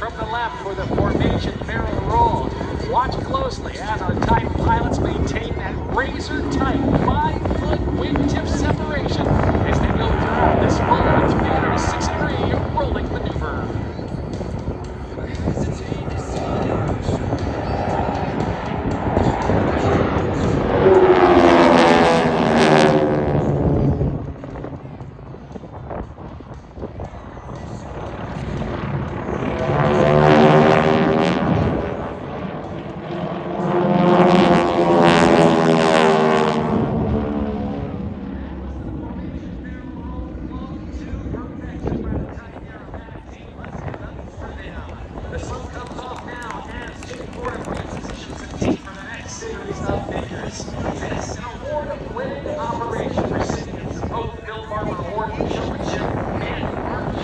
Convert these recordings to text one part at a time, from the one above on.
from the left for the formation barrel roll. Watch closely as our Titan pilots maintain that razor-tight 5-foot wingtip separation as they go through this full 360-degree rolling maneuver. The sun comes off now as Jim Ford repositions the team for the next series of figures. This an award-winning operation recipients of both the Bill Barber Award for Showmanship and March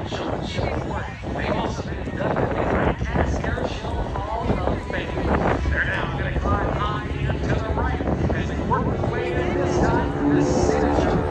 for Showmanship Award. They've also been inducted into the Cast Airshow Hall of Fame. They're now going to climb high and to the right as they work their way in this time for this signature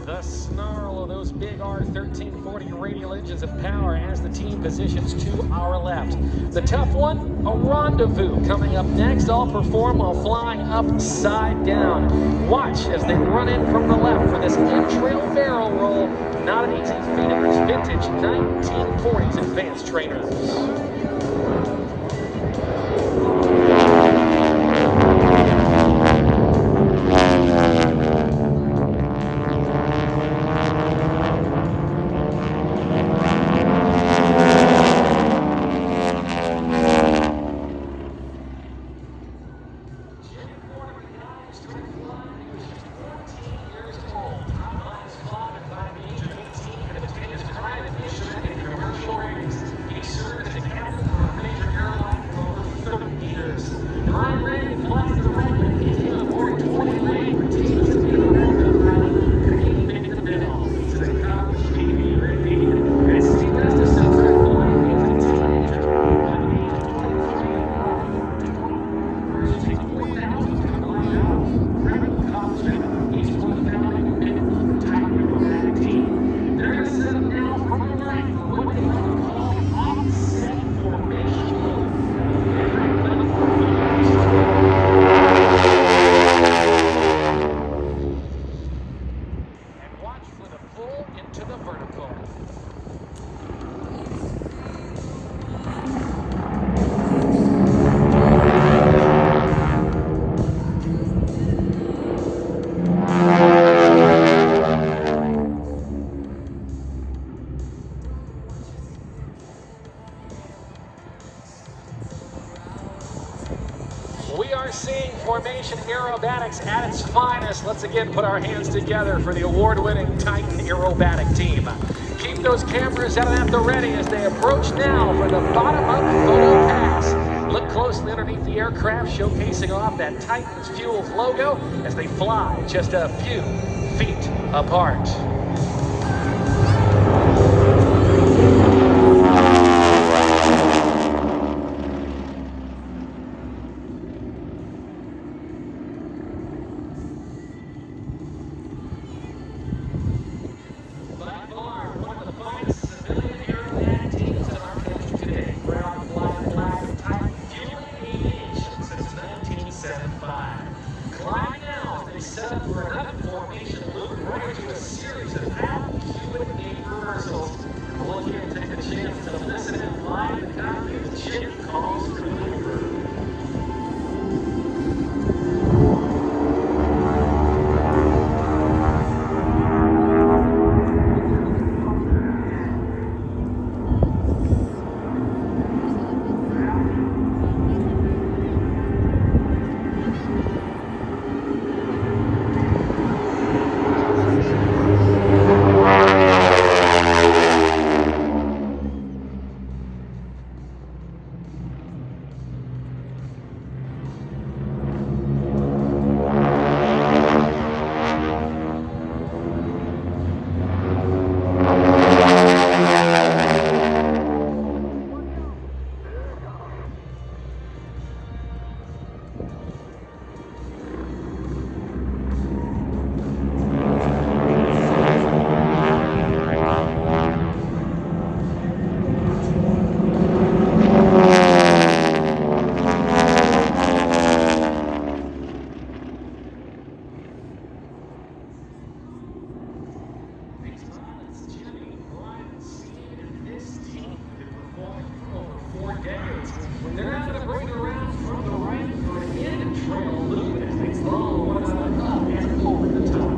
The snarl of those big R1340 radial engines of power as the team positions to our left. The tough one, a rendezvous coming up next. All perform while flying upside down. Watch as they run in from the left for this in-trail barrel roll. Not an easy feat of these vintage 1940s advanced trainers. We are seeing formation aerobatics at its finest. Let's again put our hands together for the award-winning Titan Aerobatic team. Keep those cameras out at the ready as they approach now for the bottom-up photo pass. Look closely underneath the aircraft, showcasing off that Titans Fuels logo as they fly just a few feet apart. By far, one of the finest civilian aerobatic teams in our country today. Proud to fly the flag of Titan Fueling Aviation since 1975. Climb now as they set up for another formation loop right into a series of Q&A rehearsals. Look here and take a chance to listen and fly the cockpit as Chip calls crew over. They're now going to bring around from the right for an in-trail loop as they follow one another up and over the top.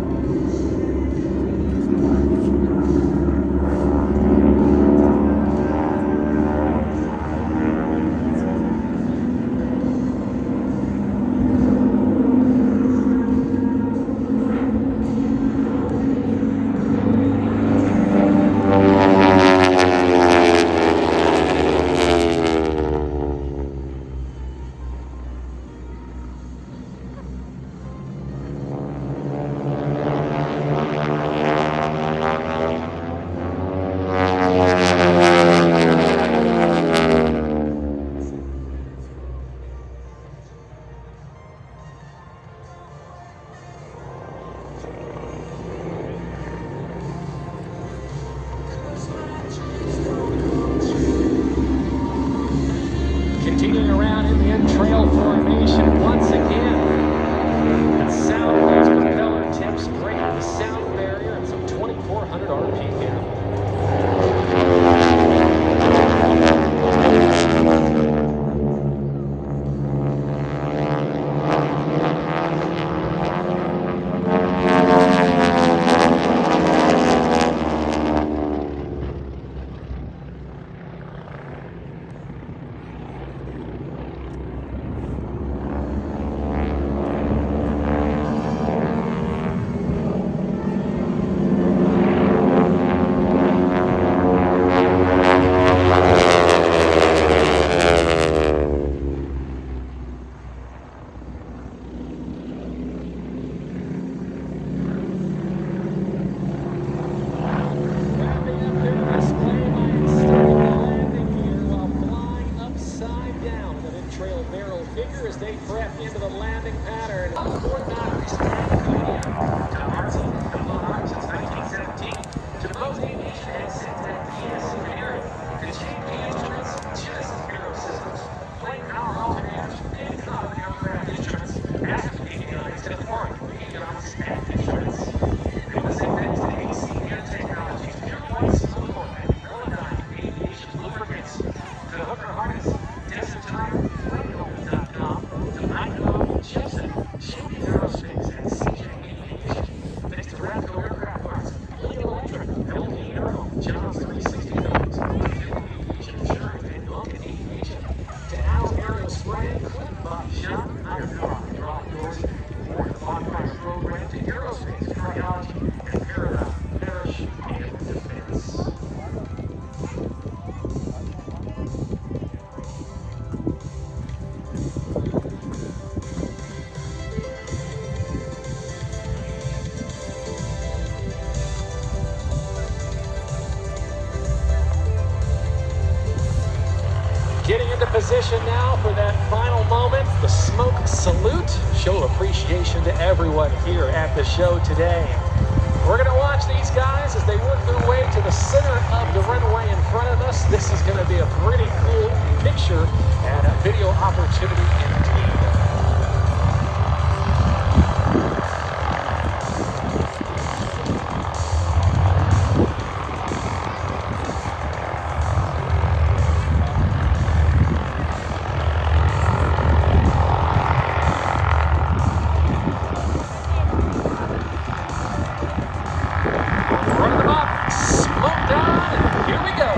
position now for that final moment, the smoke salute. Show appreciation to everyone here at the show today. We're going to watch these guys as they work their way to the center of the runway in front of us. This is going to be a pretty cool picture and a video opportunity indeed. Run them up, smoked on, and here we go.